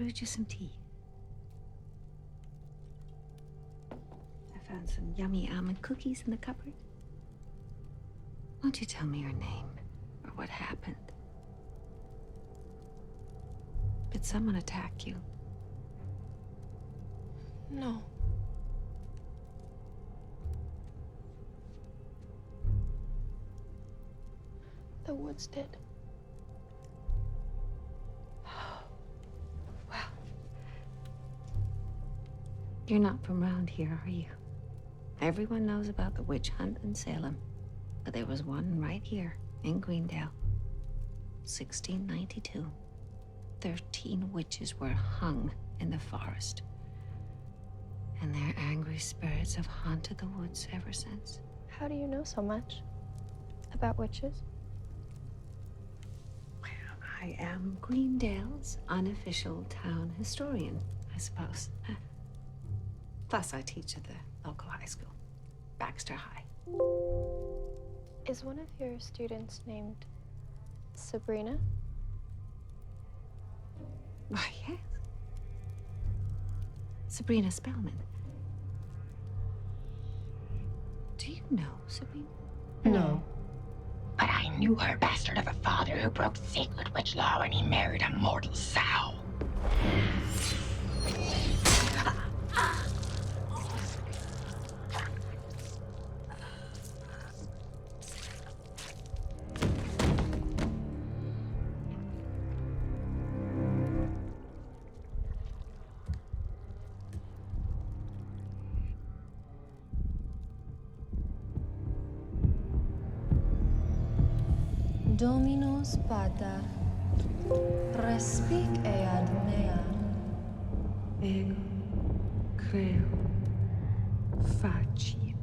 brewed you some tea. I found some yummy almond cookies in the cupboard. Won't you tell me your name or what happened? Did someone attack you? No. The woods did. Well, you're not from around here, are you? Everyone knows about the witch hunt in Salem, but there was one right here in Greendale. 1692. 13 witches were hung in the forest. And their angry spirits have haunted the woods ever since. How do you know so much about witches? Well, I am Greendale's unofficial town historian, I suppose. Plus, I teach at the local high school, Baxter High. Is one of your students named Sabrina? Why, yes. Sabrina Spellman. Do you know Sabrina? No. But I knew her bastard of a father who broke sacred witch law when he married a mortal sow. Dominus Pater, respic ead mea. Ego creo faciem.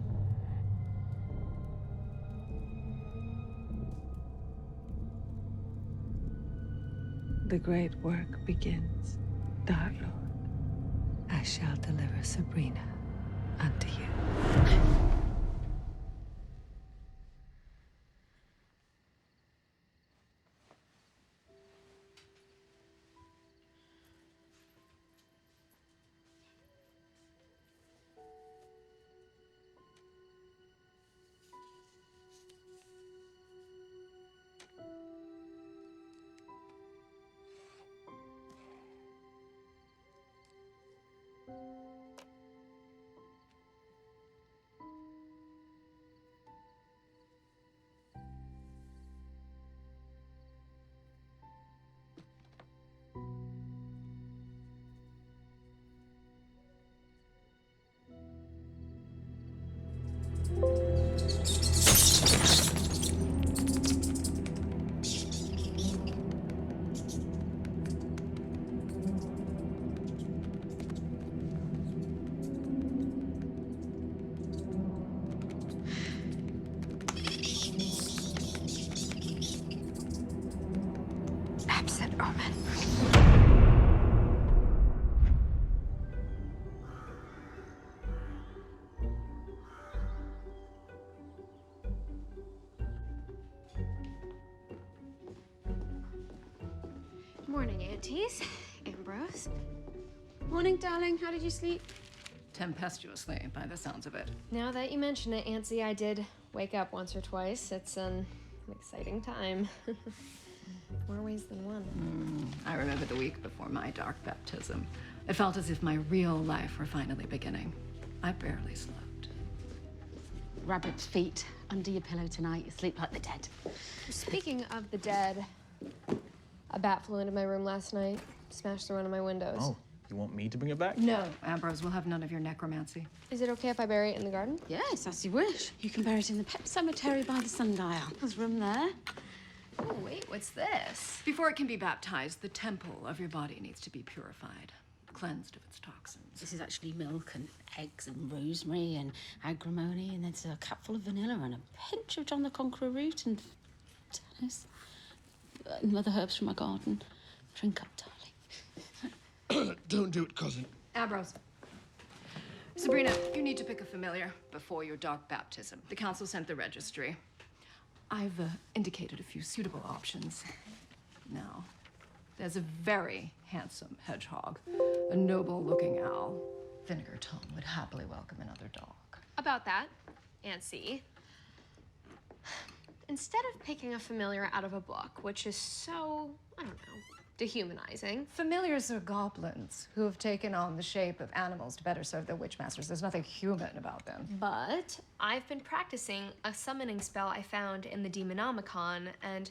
The great work begins, Dark Lord. I shall deliver Sabrina unto you. Absent omen. Morning, aunties. Ambrose. Morning, darling. How did you sleep? Tempestuously, by the sounds of it. Now that you mention it, Auntie, I did wake up once or twice. It's an exciting time. More ways than one. I remember the week before my dark baptism. It felt as if my real life were finally beginning. I barely slept. Rabbit's feet under your pillow tonight. You sleep like the dead. Speaking of the dead, a bat flew into my room last night, smashed through one of my windows. Oh, you want me to bring it back? No, Ambrose, we'll have none of your necromancy. Is it okay if I bury it in the garden? Yes, as you wish. You can bury it in the pet cemetery by the sundial. There's room there. Oh, wait, what's this? Before it can be baptized, the temple of your body needs to be purified, cleansed of its toxins. This is actually milk and eggs and rosemary and agrimony, and there's a cupful of vanilla and a pinch of John the Conqueror root and tennis and other herbs from my garden. Drink up, darling. Don't do it, cousin. Ambrose. Sabrina, you need to pick a familiar before your dark baptism. The council sent the registry. I've indicated a few suitable options. Now, There's a very handsome hedgehog, a noble-looking owl. Vinegar Tom would happily welcome another dog. About that, Aunt C, instead of picking a familiar out of a book, which is so, I don't know, dehumanizing. Familiars are goblins who have taken on the shape of animals to better serve their witch masters. There's nothing human about them. But I've been practicing a summoning spell I found in the Demonomicon, and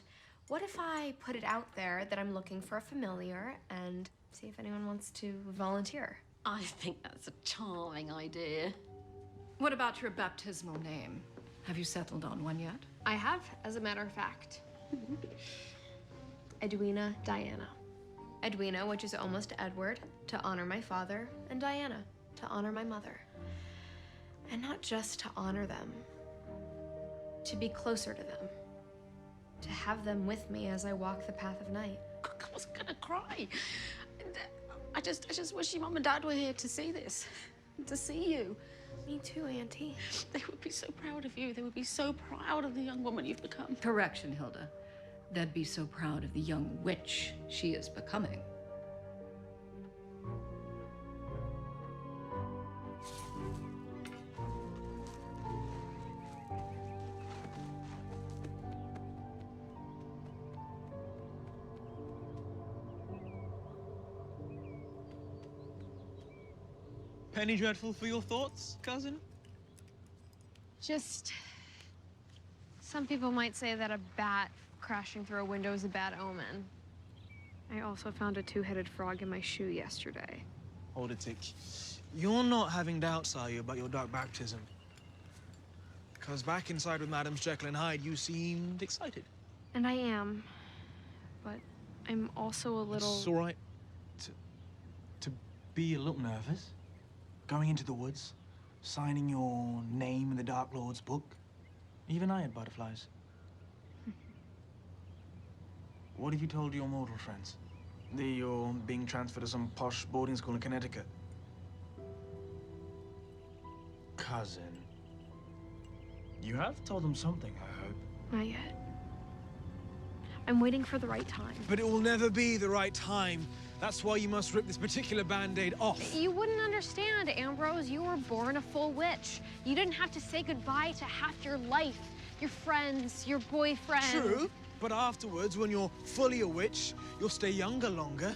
what if I put it out there that I'm looking for a familiar and see if anyone wants to volunteer? I think that's a charming idea. What about your baptismal name? Have you settled on one yet? I have, as a matter of fact. Edwina Diana. Edwina, which is almost Edward, to honor my father, and Diana, to honor my mother. And not just to honor them, to be closer to them, to have them with me as I walk the path of night. I was gonna cry. I just wish your mum and dad were here to see this, to see you. Me too, Auntie. They would be so proud of you. They would be so proud of the young woman you've become. Correction, Hilda. They'd be so proud of the young witch she is becoming. Penny dreadful for your thoughts, cousin? Just, some people might say that a bat crashing through a window is a bad omen. I also found a two-headed frog in my shoe yesterday. Hold it, Tick. You're not having doubts, are you, about your dark baptism? Because back inside with Madams Jekyll and Hyde, you seemed excited. And I am, but I'm also a little... It's all right to be a little nervous. Going into the woods, signing your name in the Dark Lord's book. Even I had butterflies. What have you told your mortal friends? That you're being transferred to some posh boarding school in Connecticut? Cousin. You have told them something, I hope. Not yet. I'm waiting for the right time. But it will never be the right time. That's why you must rip this particular Band-Aid off. You wouldn't understand, Ambrose. You were born a full witch. You didn't have to say goodbye to half your life, your friends, your boyfriend. True, but afterwards, when you're fully a witch, you'll stay younger longer.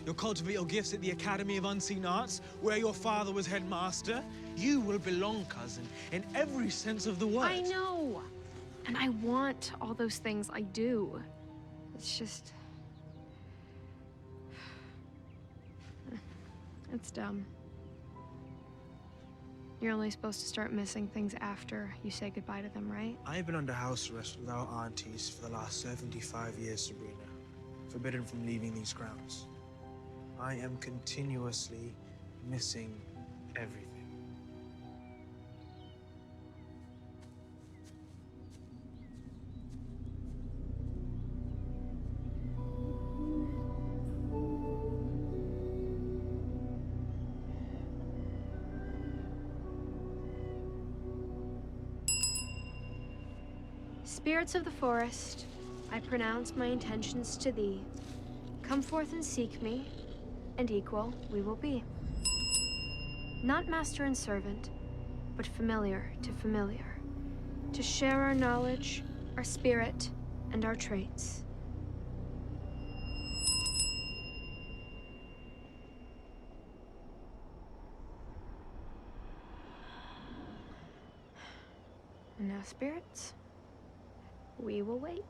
You'll cultivate your gifts at the Academy of Unseen Arts, where your father was headmaster. You will belong, cousin, in every sense of the word. I know. And I want all those things. I do. It's just... It's dumb. You're only supposed to start missing things after you say goodbye to them, right? I've been under house arrest with our aunties for the last 75 years, Sabrina. Forbidden from leaving these grounds. I am continuously missing everything. Spirits of the forest, I pronounce my intentions to thee. Come forth and seek me, and equal we will be. Not master and servant, but familiar to familiar. To share our knowledge, our spirit, and our traits. And now, spirits, we will wait.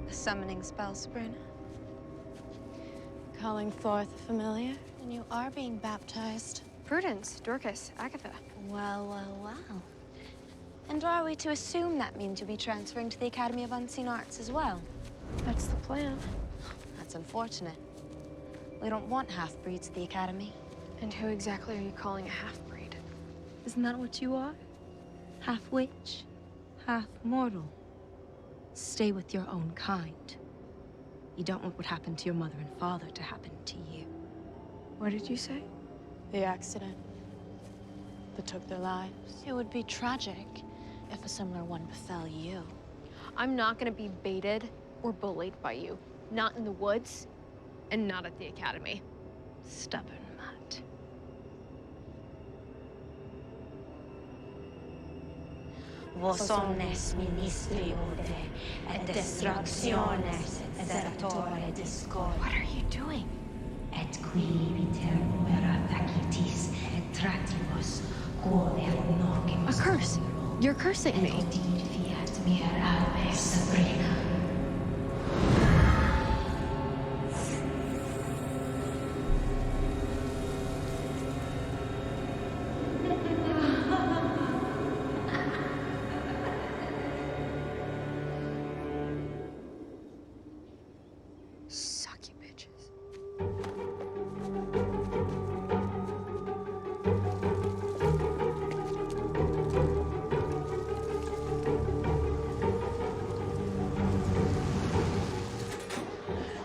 A summoning spell, Sabrina. Calling forth a familiar, and you are being baptized. Prudence, Dorcas, Agatha. Well, well, well. And are we to assume that means you'll be transferring to the Academy of Unseen Arts as well? That's the plan. That's unfortunate. We don't want half-breeds at the Academy. And who exactly are you calling a half-breed? Isn't that what you are? Half-witch, half-mortal. Stay with your own kind. You don't want what happened to your mother and father to happen to you. What did you say? The accident that took their lives. It would be tragic if a similar one befell you. I'm not gonna be baited or bullied by you. Not in the woods, and not at the academy. Stubborn mutt. Vos omnes ministri ode, et destructiones et sertore discord. What are you doing? Et qui viter vera facitis et tratibus, quod et nocem. A curse! You're cursing me. Et fiat mir alve Sabrina. Suck you bitches.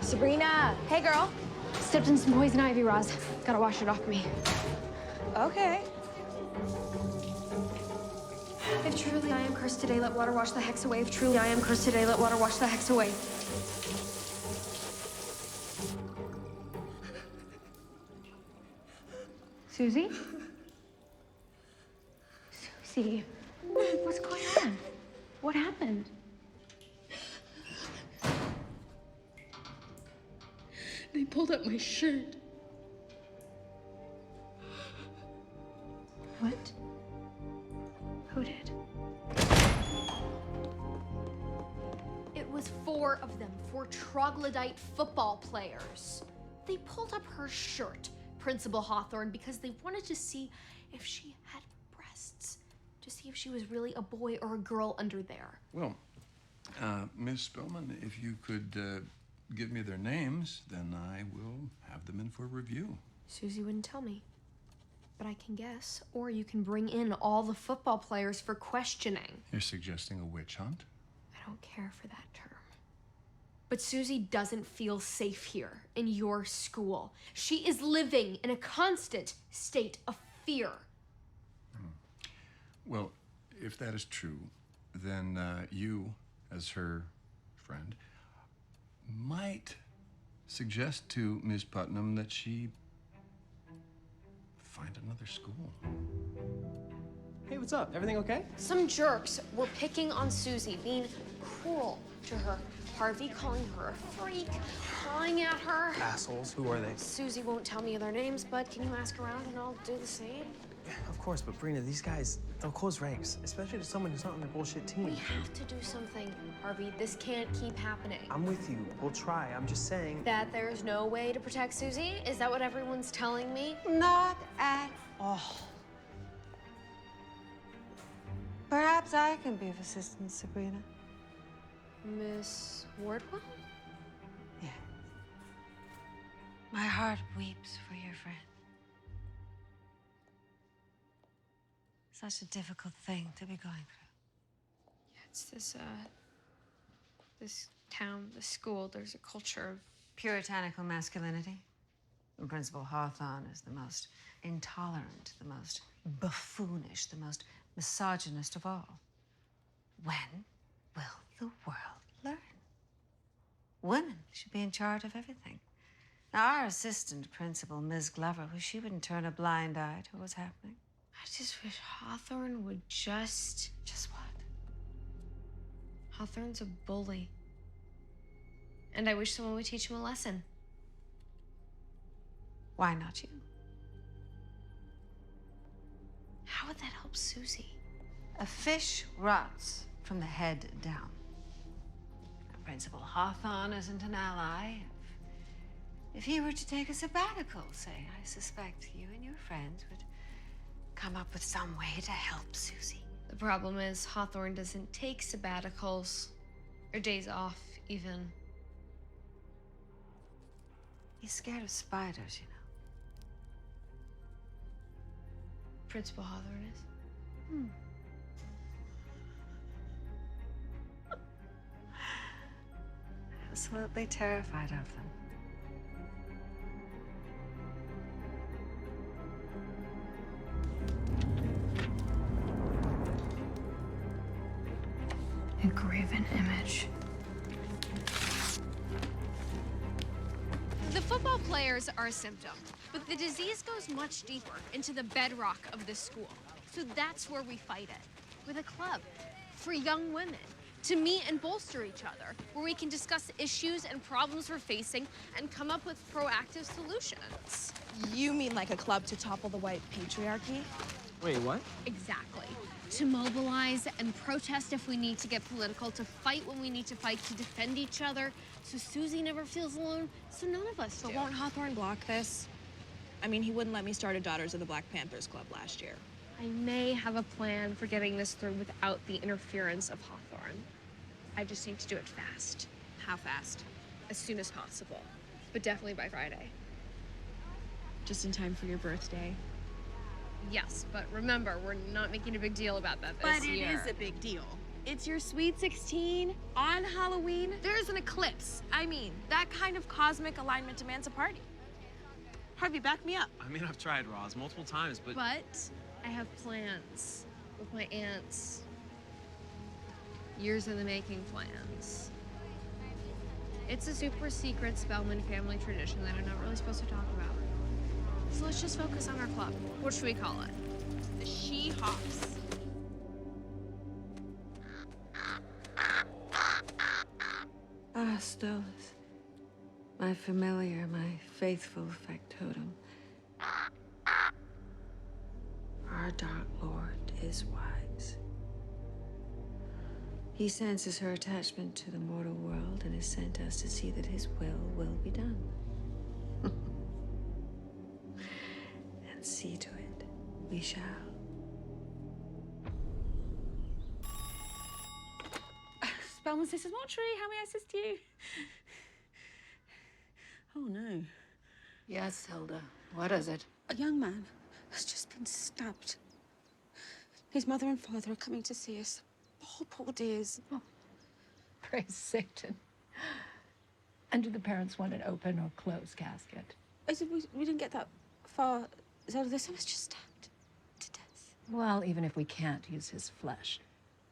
Sabrina! Hey, girl. Stepped in some poison ivy, Roz. Gotta wash it off me. Okay. If truly I am cursed today, let water wash the hex away. If truly I am cursed today, let water wash the hex away. Susie? Susie, what's going on? What happened? They pulled up my shirt. What? Who did? It was 4 of them, 4 troglodyte football players. They pulled up her shirt, Principal Hawthorne, because they wanted to see if she had breasts, to see if she was really a boy or a girl under there. Well, Miss Spillman, if you could give me their names, then I will have them in for review. Susie wouldn't tell me, but I can guess. Or you can bring in all the football players for questioning. You're suggesting a witch hunt? I don't care for that term. But Susie doesn't feel safe here in your school. She is living in a constant state of fear. Well, if that is true, then you, as her friend, might suggest to Miss Putnam that she find another school. Hey, what's up? Everything okay? Some jerks were picking on Susie, being cruel to her. Harvey calling her a freak, clawing at her. Assholes. Who are they? Susie won't tell me their names, but can you ask around and I'll do the same? Of course, but Brina, these guys, they'll close ranks, especially to someone who's not on their bullshit team. We have to do something, Harvey. This can't keep happening. I'm with you. We'll try. I'm just saying. That there's no way to protect Susie? Is that what everyone's telling me? Not at all. Perhaps I can be of assistance, Sabrina. Miss Wardwell? Yeah. My heart weeps for your friend. Such a difficult thing to be going through. Yeah, it's this town, this school, there's a culture of Puritanical masculinity. And Principal Hawthorne is the most intolerant, the most buffoonish, the most misogynist of all. When will the world learn? Women should be in charge of everything. Now, our assistant principal, Ms. Glover, she wouldn't turn a blind eye to what's happening. I just wish Hawthorne would just what? Hawthorne's a bully. And I wish someone would teach him a lesson. Why not you? How would that help Susie? A fish rots from the head down. Principal Hawthorne isn't an ally. If he were to take a sabbatical, say, I suspect you and your friends would come up with some way to help Susie. The problem is Hawthorne doesn't take sabbaticals or days off, even. He's scared of spiders, you know. Principal Hawthorne is. So absolutely terrified of them. Engraven image. The football players are a symptom, but the disease goes much deeper into the bedrock of this school. So that's where we fight it, with a club for young women to meet and bolster each other, where we can discuss issues and problems we're facing and come up with proactive solutions. You mean like a club to topple the white patriarchy? Wait, what? Exactly. To mobilize and protest if we need to get political, to fight when we need to fight, to defend each other, so Susie never feels alone, so none of us do. But won't Hawthorne block this? I mean, he wouldn't let me start a Daughters of the Black Panthers Club last year. I may have a plan for getting this through without the interference of Hawthorne. I just need to do it fast. How fast? As soon as possible, but definitely by Friday. Just in time for your birthday. Yes, but remember, we're not making a big deal about that this year. But it is a big deal. It's your Sweet 16 on Halloween. There's an eclipse. I mean, that kind of cosmic alignment demands a party. Harvey, back me up. I mean, I've tried Roz multiple times, but... But I have plans with my aunts. Years in the making plans. It's a super secret Spellman family tradition that I'm not really supposed to talk about. So let's just focus on our club. What should we call it? The She-Hawks. Ah, Stolas. My familiar, my faithful factotum. Our Dark Lord is wise. He senses her attachment to the mortal world and has sent us to see that his will be done. And see to it we shall. Spellman's Sisters Mortuary, how may I assist you? Oh, no. Yes, Hilda. What is it? A young man has just been stabbed. His mother and father are coming to see us. Poor dears. Oh, praise Satan. And do the parents want an open or closed casket? I said we didn't get that far. So this was just stabbed to death. Well, even if we can't use his flesh,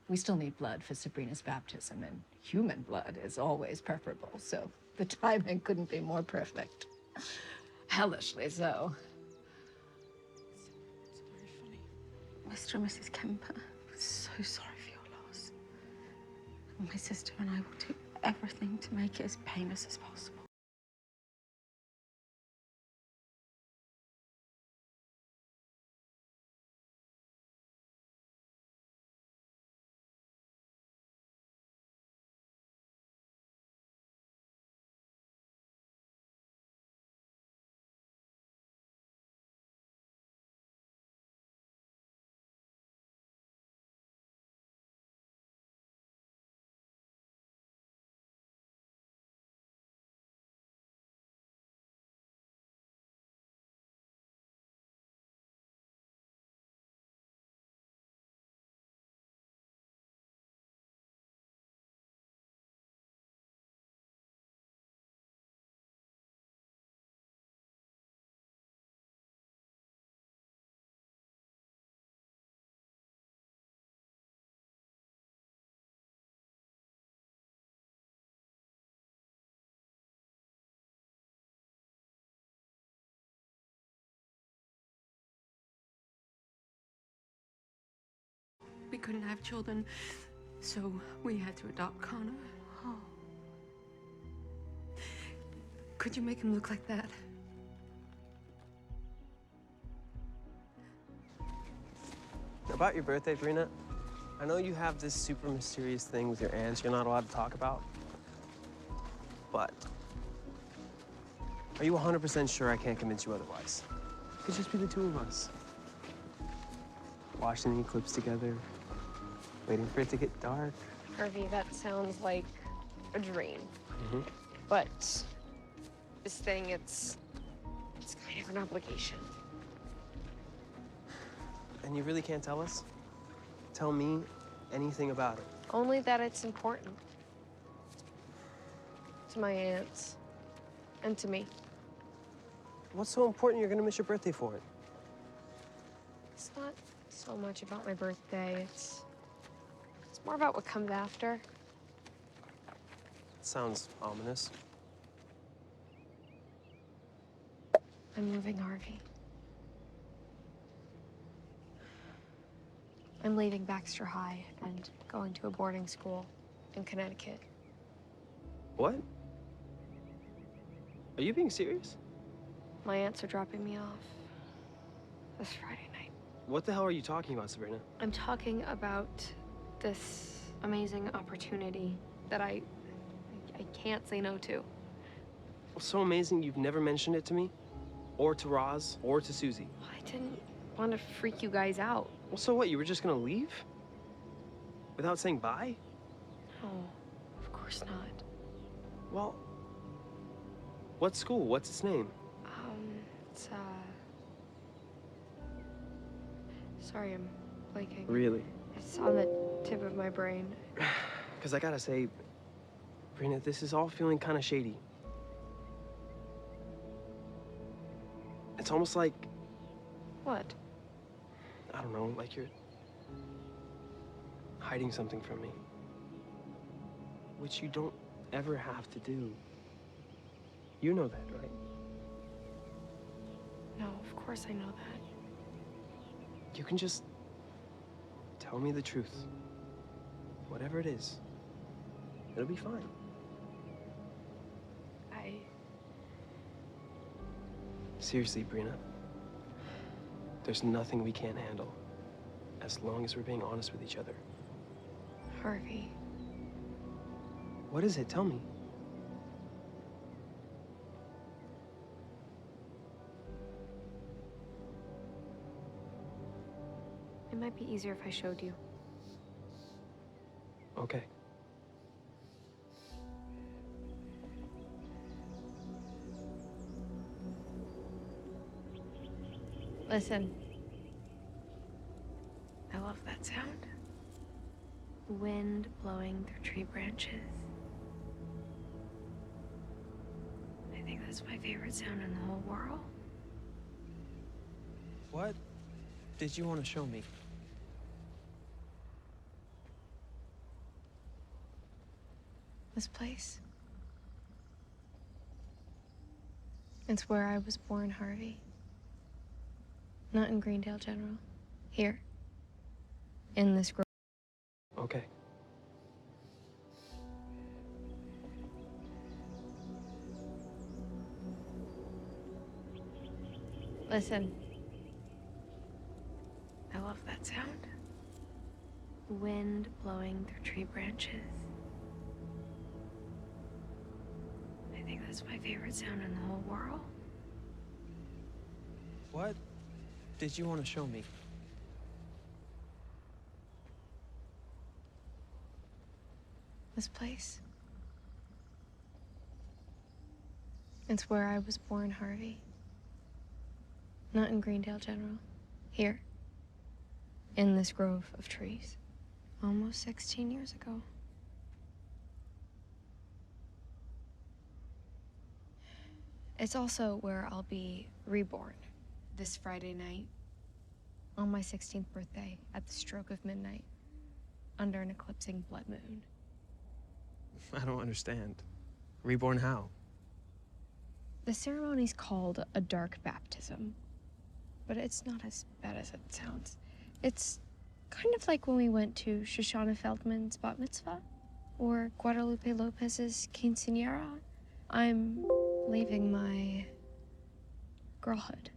we still need blood for Sabrina's baptism, and human blood is always preferable, so the timing couldn't be more perfect. Hellishly so. It's very funny. Mr. and Mrs. Kemper, we're so sorry for your loss. My sister and I will do everything to make it as painless as possible. We couldn't have children, so we had to adopt Connor. Oh. Could you make him look like that? About your birthday, Brina, I know you have this super mysterious thing with your aunts you're not allowed to talk about. But are you 100% sure I can't convince you otherwise? It could just be the two of us. Watching the eclipse together, waiting for it to get dark. Harvey, that sounds like a dream. But this thing, it's kind of an obligation. And you really can't tell us? Tell me anything about it? Only that it's important. to my aunts, and to me. What's so important you're gonna miss your birthday for it? It's not so much about my birthday. It's more about what comes after. Sounds ominous. I'm moving Harvey. I'm leaving Baxter High and going to a boarding school in Connecticut. What? Are you being serious? My aunts are dropping me off this Friday night. What the hell are you talking about, Sabrina? I'm talking about this amazing opportunity that I can't say no to. What's so amazing you've never mentioned it to me? Or to Roz, or to Susie? I didn't want to freak you guys out. Well, so what? You were just gonna leave? Without saying bye? No, of course not. Well, what school? What's its name? It's, sorry, I'm blanking. Really? It's on the tip of my brain. Because I gotta say, Sabrina, this is all feeling kind of shady. It's almost like, What? I don't know, like you're hiding something from me. Which you don't ever have to do. You know that, right? No, of course I know that. You can just tell me the truth. Whatever it is. It'll be fine. Seriously, Brina. There's nothing we can't handle. As long as we're being honest with each other. Harvey. What is it? Tell me. It might be easier if I showed you. Okay. Listen. I love that sound. Wind blowing through tree branches. I think that's my favorite sound in the whole world. What did you want to show me? This place. It's where I was born, Harvey. Not in Greendale General. Here. In this grove. Okay. Listen. I love that sound. Wind blowing through tree branches. I think that's my favorite sound in the whole world. What did you want to show me? This place. It's where I was born, Harvey. Not in Greendale General. Here. In this grove of trees. Almost 16 years ago. It's also where I'll be reborn this Friday night on my 16th birthday at the stroke of midnight under an eclipsing blood moon. I don't understand. Reborn how? The ceremony's called a dark baptism, but it's not as bad as it sounds. It's kind of like when we went to Shoshana Feldman's bat mitzvah or Guadalupe Lopez's quinceañera. I'm leaving my girlhood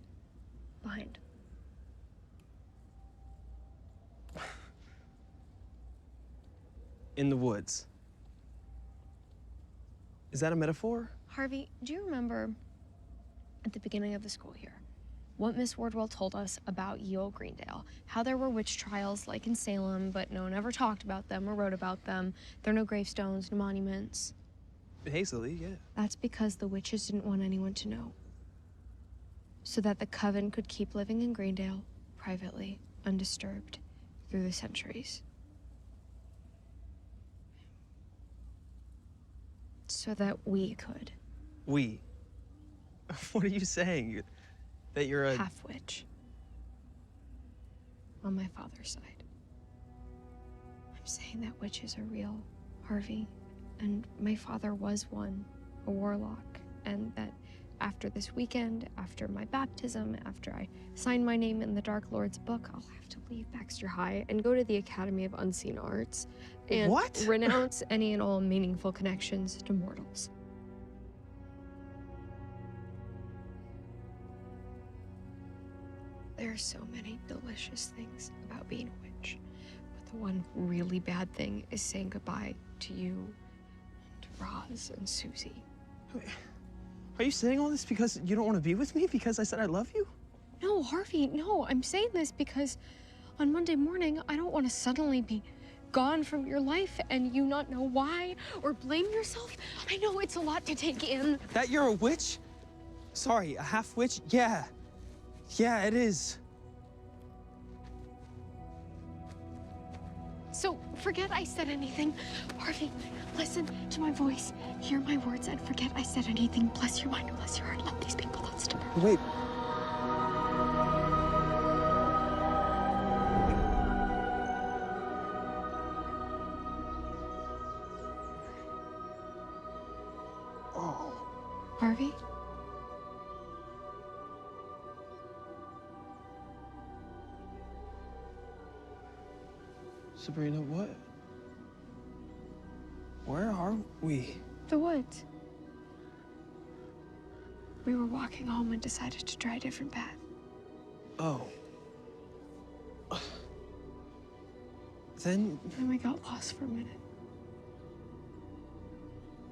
behind. In the woods. Is that a metaphor? Harvey, do you remember at the beginning of the school year what Miss Wardwell told us about ye olde Greendale? How there were witch trials like in Salem, but no one ever talked about them or wrote about them. There are no gravestones, no monuments. Hazily, yeah. That's because the witches didn't want anyone to know. So that the coven could keep living in Greendale, privately, undisturbed, through the centuries. so that we could. We? What are you saying? That you're a... Half witch. On my father's side. I'm saying that witches are real, Harvey. And my father was one, a warlock. And that after this weekend, after my baptism, after I sign my name in the Dark Lord's book, I'll have to leave Baxter High and go to the Academy of Unseen Arts and renounce any and all meaningful connections to mortals. There are so many delicious things about being a witch, but the one really bad thing is saying goodbye to you, to Roz and Susie. Are you saying all this because you don't want to be with me? Because I said I love you? No, Harvey, no. I'm saying this because on Monday morning, I don't want to suddenly be gone from your life and you not know why or blame yourself. I know it's a lot to take in. That you're a witch? Sorry, a half witch? Yeah. Yeah, it is. So forget I said anything. Harvey, listen to my voice. Hear my words and forget I said anything. Bless your mind, bless your heart. Love these people. That's tomorrow. Wait. Oh. Harvey? Sabrina, what? Where are we? The woods. We were walking home and decided to try a different path. Oh. Then we got lost for a minute.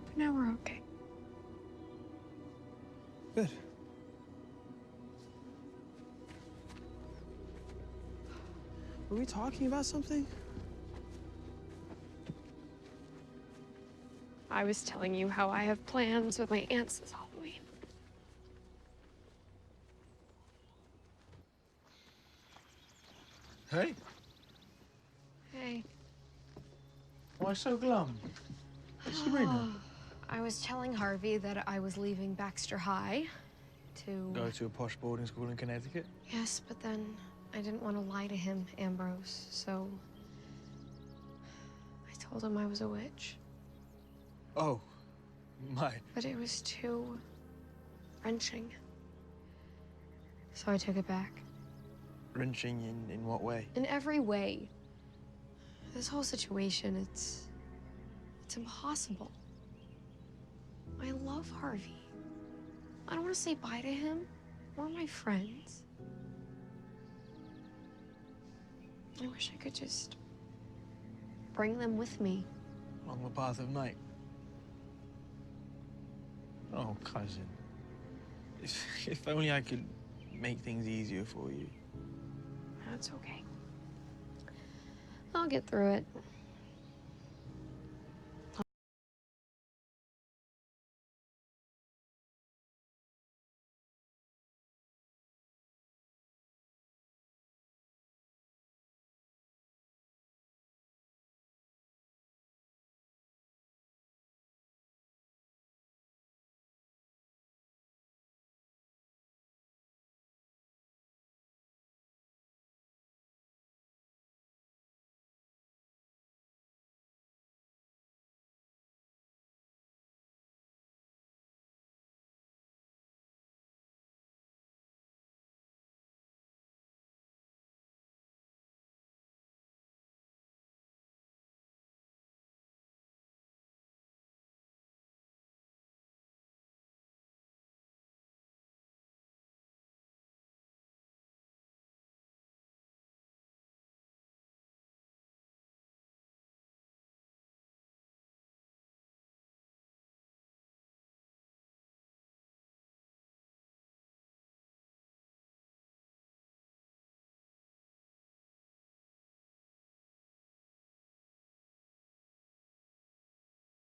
But now we're okay. Good. Were we talking about something? I was telling you how I have plans with my aunts this Halloween. Hey, Hey. why so glum? Sabrina. I was telling Harvey that I was leaving Baxter High to... Go to a posh boarding school in Connecticut? Yes, but then I didn't want to lie to him, Ambrose, so I told him I was a witch. Oh, my. But it was too wrenching. So I took it back. Wrenching in what way? In every way. This whole situation, it's impossible. I love Harvey. I don't want to say bye to him or my friends. I wish I could just bring them with me. Along the path of night. Oh, cousin. If only I could make things easier for you. That's okay. I'll get through it.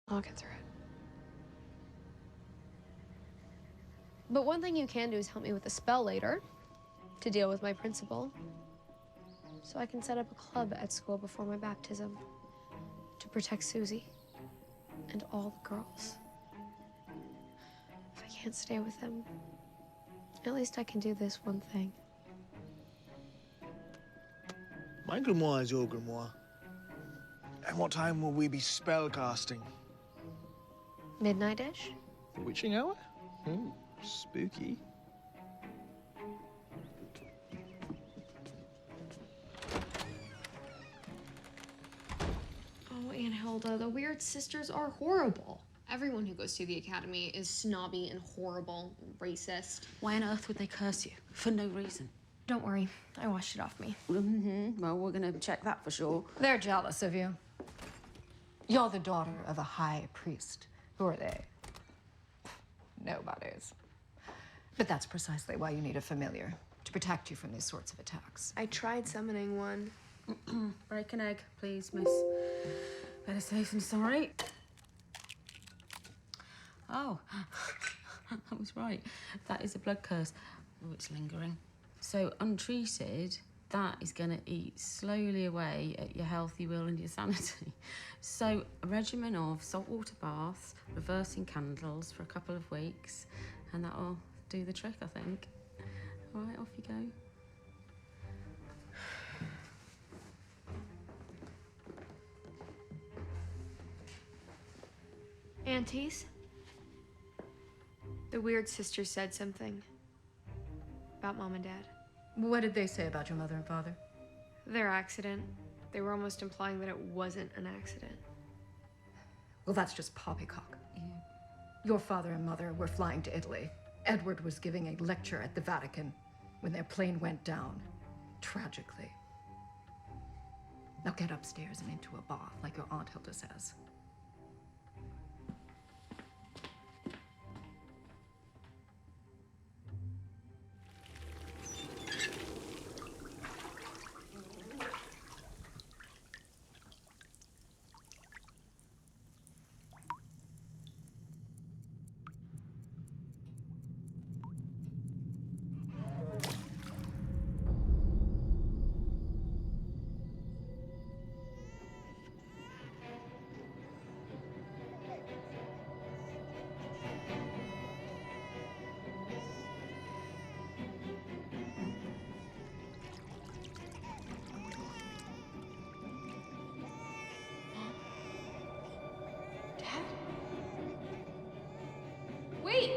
I'll get through it. But one thing you can do is help me with a spell later to deal with my principal. So I can set up a club at school before my baptism to protect Susie and all the girls. can't stay with him. At least I can do this one thing. My grimoire is your grimoire. And what time will we be spellcasting? Midnight-ish? The witching hour? Ooh, spooky. Oh, Aunt Hilda, the Weird Sisters are horrible. Everyone who goes to the academy is snobby and horrible and racist. Why on earth would they curse you? For no reason. Don't worry, I washed it off me. Well, we're gonna check that for sure. They're jealous of you. You're the daughter of a high priest. Who are they? Nobody's. But that's precisely why you need a familiar, to protect you from these sorts of attacks. I tried summoning one. Break an egg, please, miss. Better safe than sorry. Oh, I was right. That is a blood curse. Oh, it's lingering. So, untreated, that is going to eat slowly away at your healthy will and your sanity. So, a regimen of saltwater baths, reversing candles for a couple of weeks, and that'll do the trick, I think. All right, off you go. Aunties? The Weird Sisters said something about Mom and Dad. What did they say about your mother and father? Their accident. They were almost implying that it wasn't an accident. Well, that's just poppycock. Your father and mother were flying to Italy. Edward was giving a lecture at the Vatican when their plane went down, tragically. Now get upstairs and into a bath, like your Aunt Hilda says. Wait!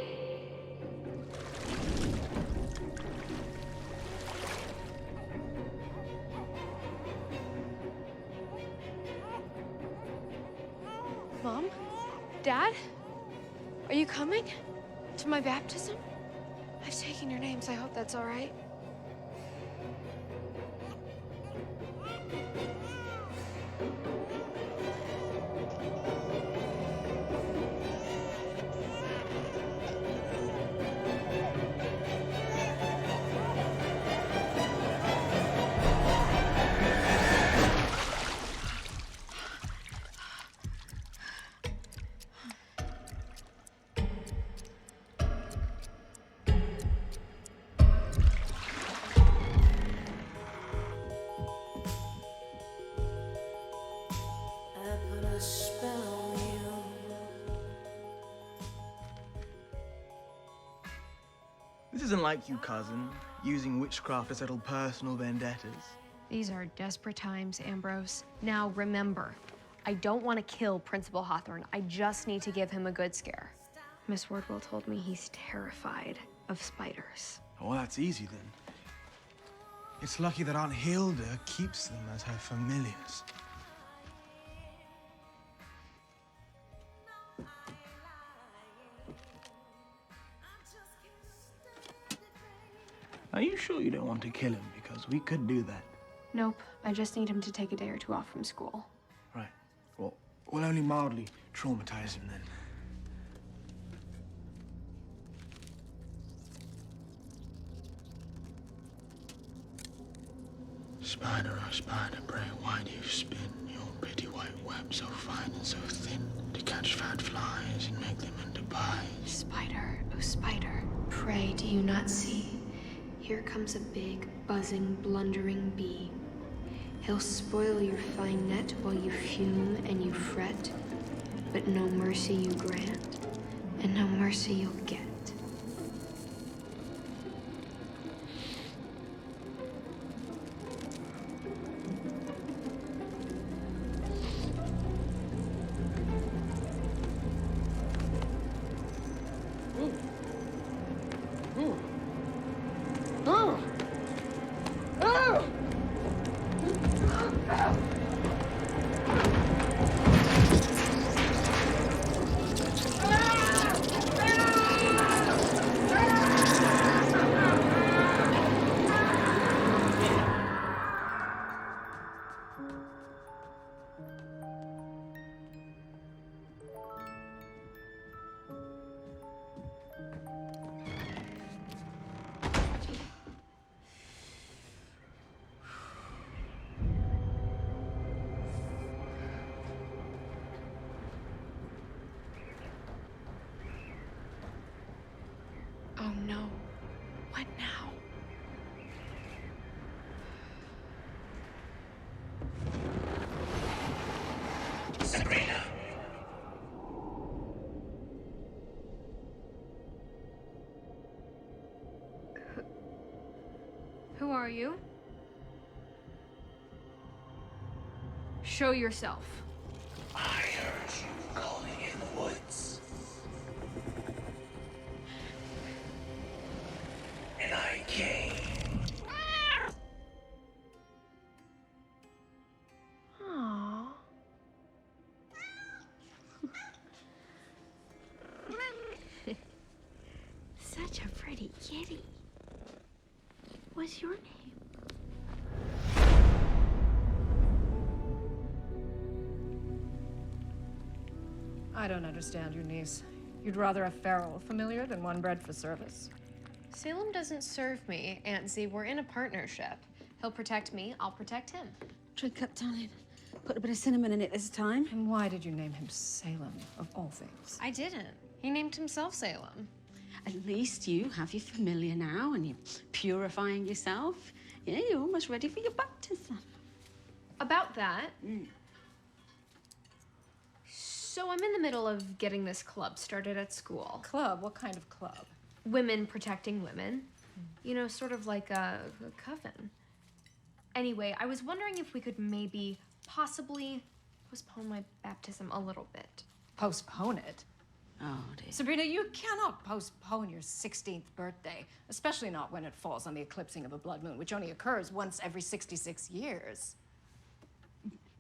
Mom? Dad? Are you coming? To my baptism? I've taken your names. I hope that's all right. This isn't like you, cousin, using witchcraft to settle personal vendettas. These are desperate times, Ambrose. Now remember, I don't want to kill Principal Hawthorne. I just need to give him a good scare. Miss Wardwell told me he's terrified of spiders. Oh, well, that's easy then. It's lucky that Aunt Hilda keeps them as her familiars. Are you sure you don't want to kill him? Because we could do that. Nope, I just need him to take a day or two off from school. Right. Well, we'll only mildly traumatize him then. Spider, oh spider, pray, why do you spin your pretty white web so fine and so thin to catch fat flies and make them into pies? Spider, oh spider, pray do you not see? Here comes a big, buzzing, blundering bee. He'll spoil your fine net while you fume and you fret, but no mercy you grant, and no mercy you'll get. Sabrina. Who are you? Show yourself. I heard you calling in the woods. And I came. Aww. Such a pretty kitty. What's your name? I don't understand you, niece. You'd rather a feral familiar than one bred for service. Salem doesn't serve me, Aunt Z. We're in a partnership. He'll protect me, I'll protect him. Drink up, darling. Put a bit of cinnamon in it this time. And why did you name him Salem, of all things? I didn't. He named himself Salem. At least you have your familiar now and you're purifying yourself. Yeah, you're almost ready for your baptism. About that, so I'm in the middle of getting this club started at school. Club? What kind of club? Women protecting women. You know, sort of like a coven. Anyway, I was wondering if we could maybe possibly postpone my baptism a little bit. Postpone it? Oh, dear. Sabrina, you cannot postpone your 16th birthday, especially not when it falls on the eclipsing of a blood moon, which only occurs once every 66 years.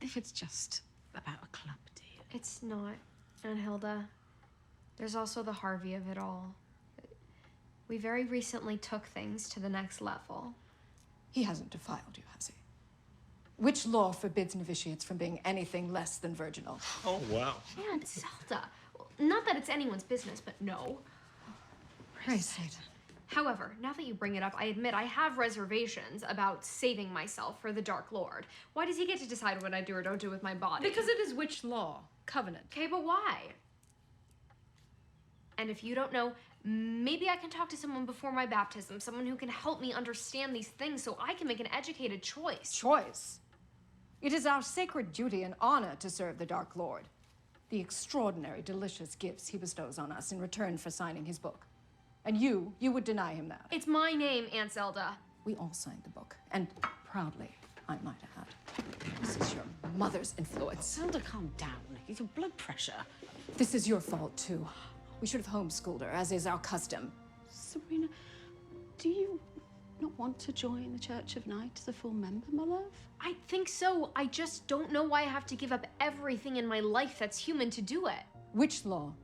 If it's just about a club, dear. It's not, Aunt Hilda. There's also the Harvey of it all. We very recently took things to the next level. He hasn't defiled you, has he? Which law forbids novitiates from being anything less than virginal? Oh, wow. Aunt Zelda. Not that it's anyone's business, but no. Praise Satan. However, now that you bring it up, I admit I have reservations about saving myself for the Dark Lord. Why does he get to decide what I do or don't do with my body? Because it is which law? Covenant. Okay, but why? And if you don't know, maybe I can talk to someone before my baptism, someone who can help me understand these things so I can make an educated choice. Choice? It is our sacred duty and honor to serve the Dark Lord. The extraordinary, delicious gifts he bestows on us in return for signing his book. And you would deny him that. It's my name, Aunt Zelda. We all signed the book, and proudly, I might add. This is your mother's influence. Zelda, calm down. Your blood pressure. This is your fault, too. We should have homeschooled her, as is our custom. Sabrina, do you not want to join the Church of Night as a full member, my love? I think so. I just don't know why I have to give up everything in my life that's human to do it. Which law?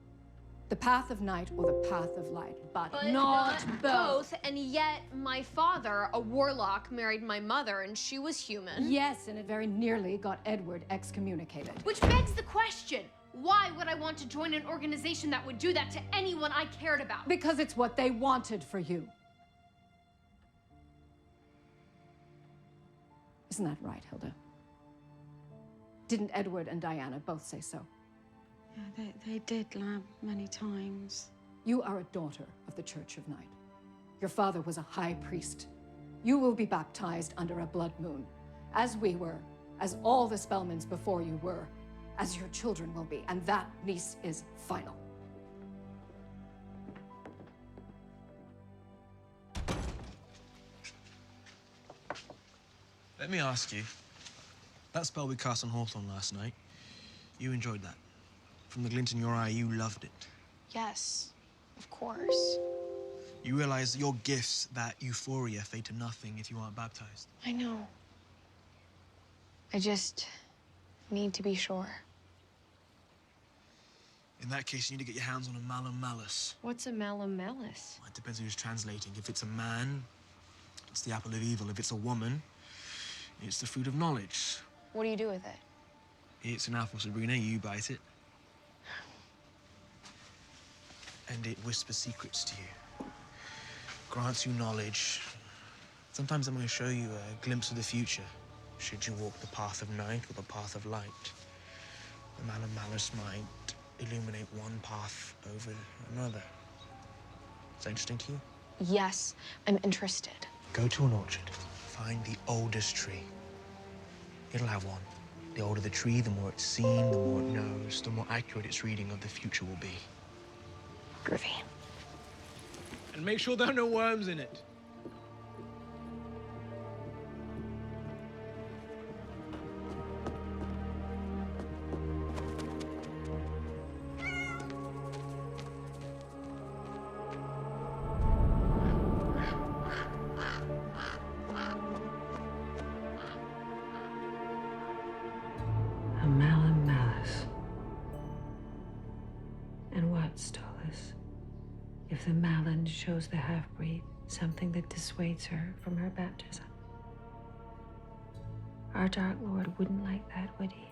The path of night or the path of light? But not both. And yet, my father, a warlock, married my mother, and she was human. Yes, and it very nearly got Edward excommunicated. Which begs the question. Why would I want to join an organization that would do that to anyone I cared about? Because it's what they wanted for you. Isn't that right, Hilda? Didn't Edward and Diana both say so? Yeah, they did, lab, many times. You are a daughter of the Church of Night. Your father was a high priest. You will be baptized under a blood moon, as we were, as all the Spellmans before you were, as your children will be, and that, niece, is final. Let me ask you, that spell we cast on Hawthorne last night, you enjoyed that? From the glint in your eye, you loved it. Yes, of course. You realize your gifts, that euphoria, fade to nothing if you aren't baptized. I know. I just need to be sure. In that case, you need to get your hands on a Malum Malus. What's a Malum Malus? Well, it depends who's translating. If it's a man, it's the apple of evil. If it's a woman, it's the fruit of knowledge. What do you do with it? It's an apple, Sabrina. You bite it. And it whispers secrets to you. Grants you knowledge. Sometimes I'm going to show you a glimpse of the future. Should you walk the path of night or the path of light? The Malum Malus might illuminate one path over another. Is that interesting to you? Yes, I'm interested. Go to an orchard. Find the oldest tree. It'll have one. The older the tree, the more it's seen, the more it knows, the more accurate its reading of the future will be. Groovy. And make sure there are no worms in it. A Malin Malice. And what, Stolas? If the Malin shows the half-breed something that dissuades her from her baptism? Our Dark Lord wouldn't like that, would he?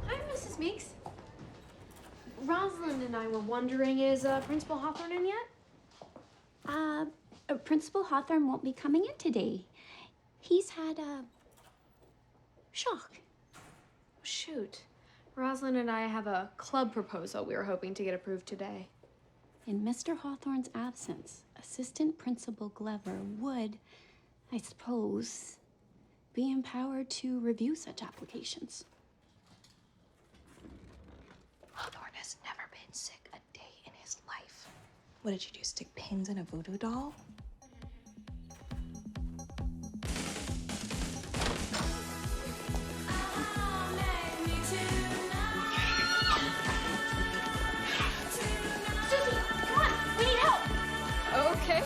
Hi, Mrs. Meeks. Rosalind and I were wondering, is Principal Hawthorne in yet? Principal Hawthorne won't be coming in today. He's had a shock. Shoot. Rosalind and I have a club proposal we were hoping to get approved today. In Mr. Hawthorne's absence, Assistant Principal Glover would, I suppose, be empowered to review such applications. Hawthorne has never been sick a day in his life. What did you do, stick pins in a voodoo doll? Okay.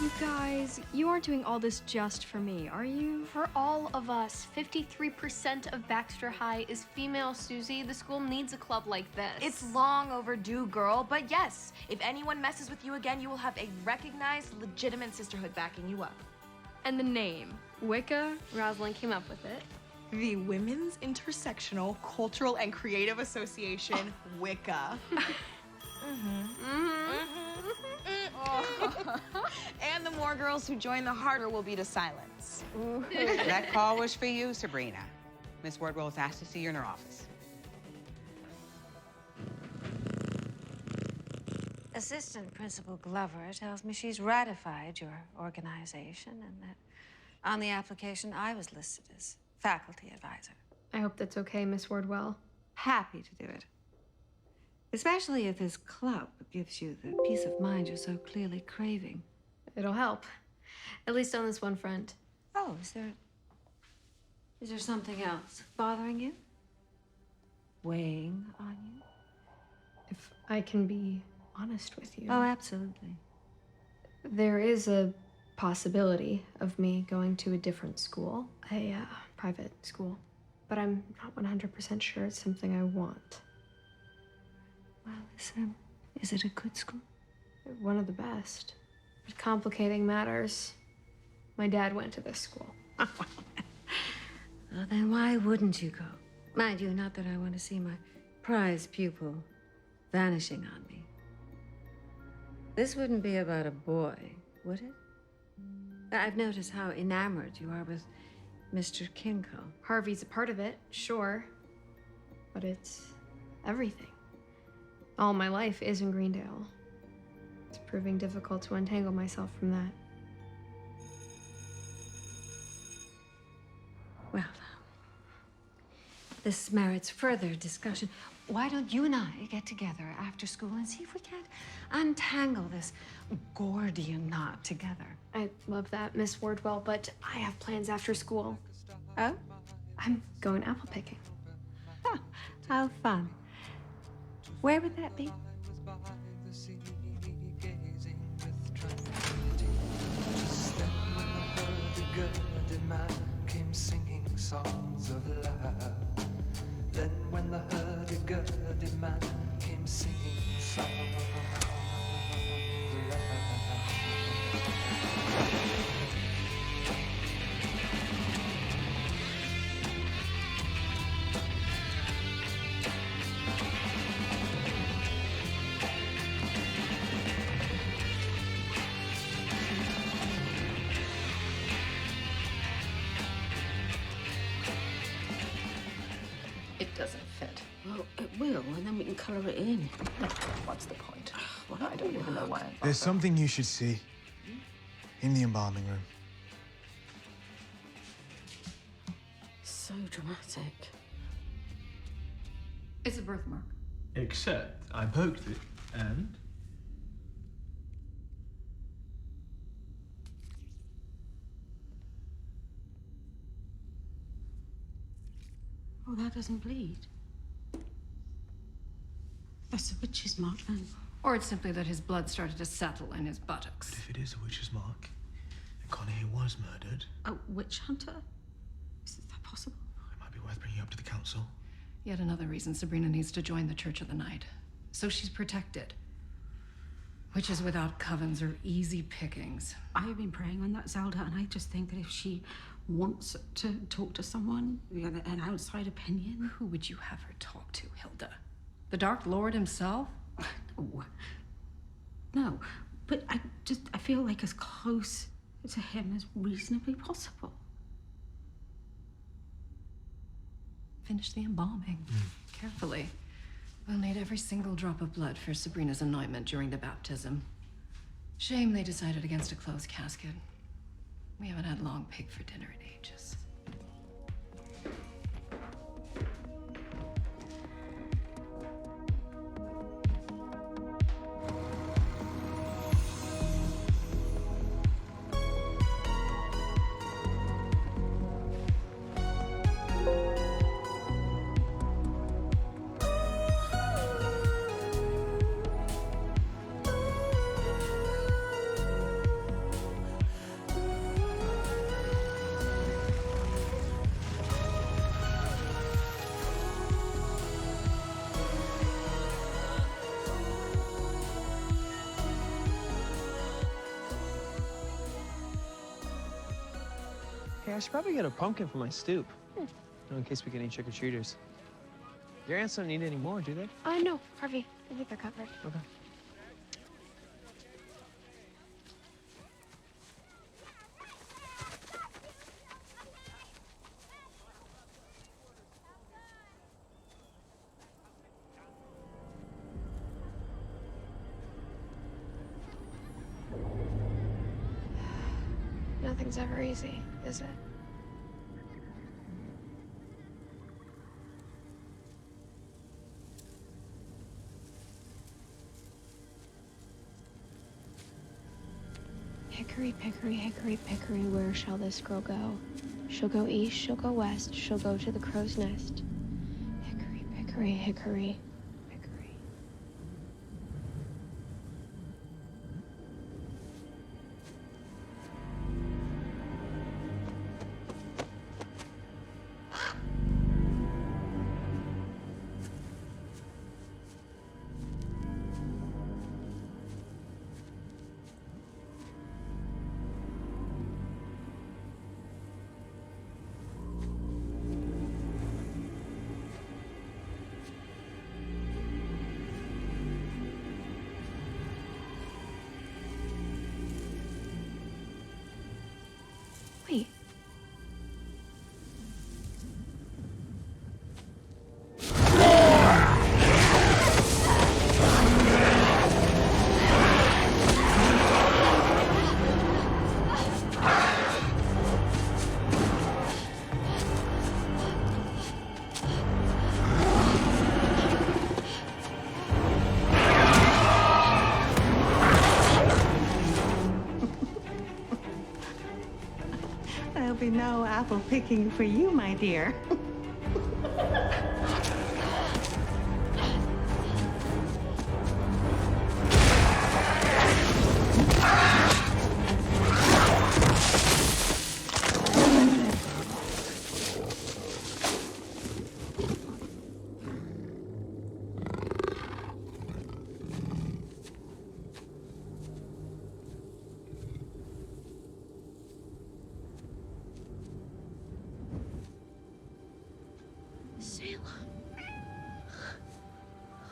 You guys, you aren't doing all this just for me, are you? For all of us. 53% of Baxter High is female, Susie. The school needs a club like this. It's long overdue, girl. But yes, if anyone messes with you again, you will have a recognized, legitimate sisterhood backing you up. And the name, Wicca, Rosalind came up with it. The Women's Intersectional Cultural and Creative Association, Wicca. And the more girls who join, the harder will be to silence. That call was for you, Sabrina. Miss Wardwell was asked to see you in her office. Assistant Principal Glover tells me she's ratified your organization and that on the application I was listed as faculty advisor. I hope that's okay, Miss Wardwell. Happy to do it. Especially if this club gives you the peace of mind you're so clearly craving. It'll help. At least on this one front. Oh, is there something else bothering you? Weighing on you? If I can be honest with you. Oh, absolutely. There is a possibility of me going to a different school, a private school. But I'm not 100% sure it's something I want. Well, is it a good school? One of the best. But complicating matters, my dad went to this school. Well, then why wouldn't you go? Mind you, not that I want to see my prize pupil vanishing on me. This wouldn't be about a boy, would it? I've noticed how enamored you are with Mr. Kinko. Harvey's a part of it, sure. But it's everything. All my life is in Greendale. It's proving difficult to untangle myself from that. Well, this merits further discussion. Why don't you and I get together after school and see if we can't untangle this Gordian knot together? I love that, Miss Wardwell, but I have plans after school. Oh? I'm going apple picking. Huh, how fun. Where would that be? Singing songs of love. Then when the hurdy-gurdy man came singing songs of love. It doesn't fit. Well, it will, and then we can colour it in. What's the point? Well, I don't even know why. There's something you should see in the embalming room. so dramatic. It's a birthmark. Except I poked it, and... Oh, that doesn't bleed. That's a witch's mark, then. Or it's simply that his blood started to settle in his buttocks. But if it is a witch's mark, and Connie was murdered, A witch hunter? Is that possible? it might be worth bringing up to the council. Yet another reason Sabrina needs to join the Church of the Night. So she's protected. Witches without covens are easy pickings. I have been praying on that, Zelda, and I just think that if she wants to talk to someone, an outside opinion... Who would you have her talk to, Hilda? The Dark Lord himself? No, but I feel like as close to him as reasonably possible. Finish the embalming. Carefully. We'll need every single drop of blood for Sabrina's anointment during the baptism. Shame they decided against a closed casket. We haven't had long pig for dinner in ages. Hey, I should probably get a pumpkin for my stoop. In case we get any trick-or-treaters. Your aunts don't need any more, do they? No, Harvey. I think they're covered. Okay. Nothing's ever easy, is it? Hickory, pickory, hickory, pickory, where shall this girl go? She'll go east, she'll go west, she'll go to the crow's nest. Hickory, pickory, hickory, pickory. Wait. There'll be no apple picking for you, my dear. Salem.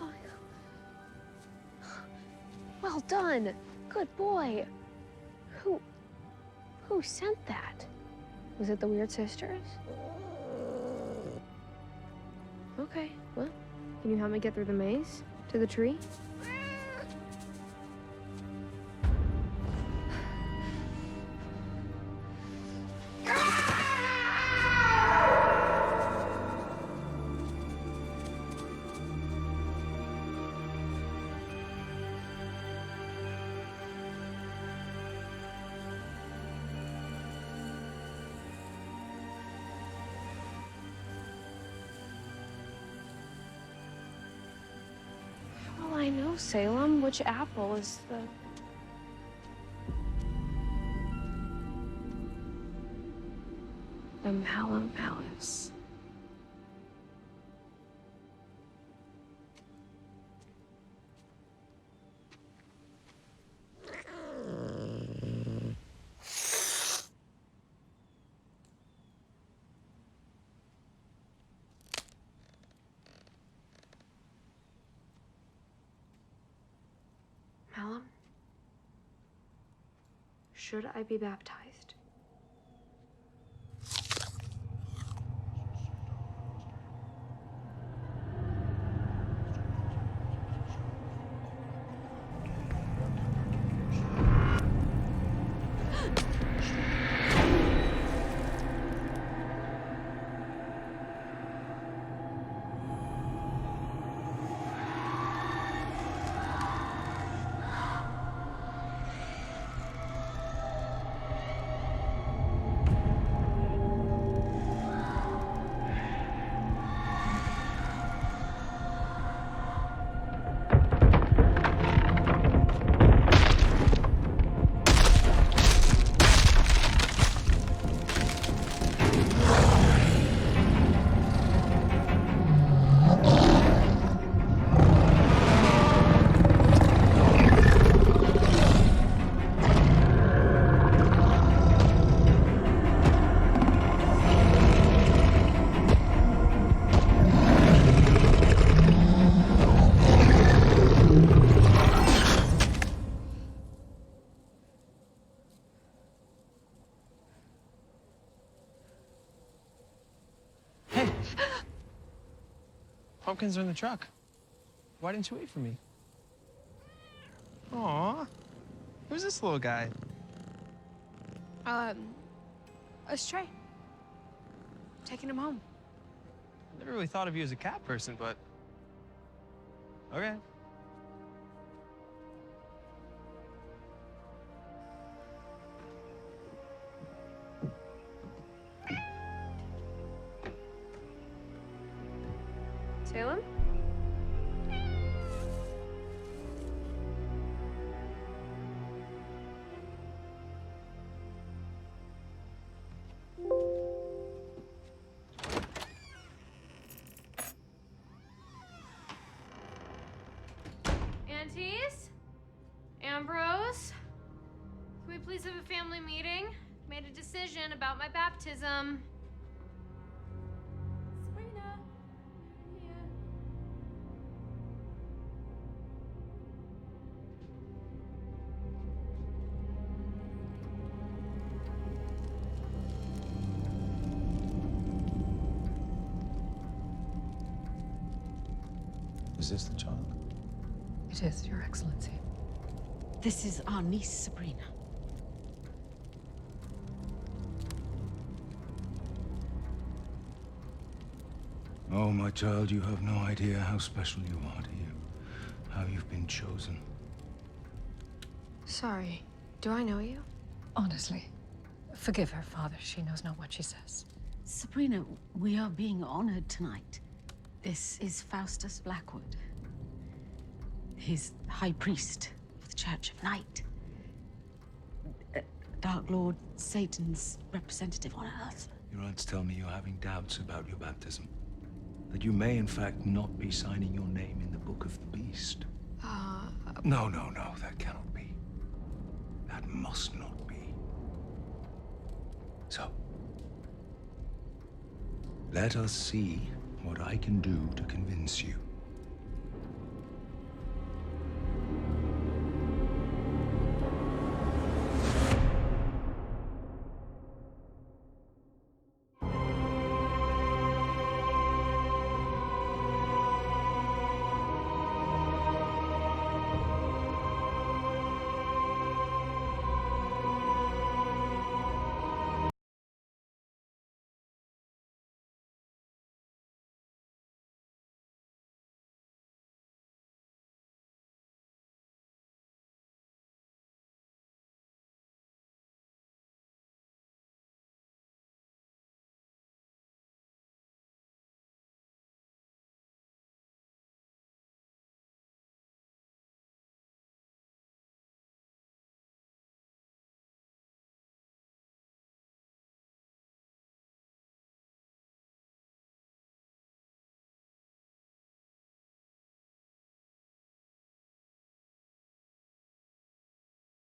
Oh, well done. Good boy. Who sent that? Was it the Weird Sisters? Okay, well, can you help me get through the maze? To the tree? know, Salem. Which apple is the... The Malum Palace. Malum? Should I be baptized? Pumpkins are in the truck. Why didn't you wait for me? Aw. Who's this little guy? Let's try. Taking him home. Never really thought of you as a cat person, but... Okay. Salem? Aunties? Ambrose? Can we please have a family meeting? Made a decision about my baptism. Sabrina, here. Is this the child? It is, Your Excellency. This is our niece, Sabrina. Oh, my child, you have no idea how special you are, do you? How you've been chosen. Sorry. Do I know you? Honestly, forgive her, Father. She knows not what she says. Sabrina, we are being honored tonight. This is Faustus Blackwood. He's High Priest of the Church of Night. Dark Lord Satan's representative on Earth. Your aunts tell me you're having doubts about your baptism. That you may, in fact, not be signing your name in the Book of the Beast. No, that cannot be. That must not be. So, let us see what I can do to convince you.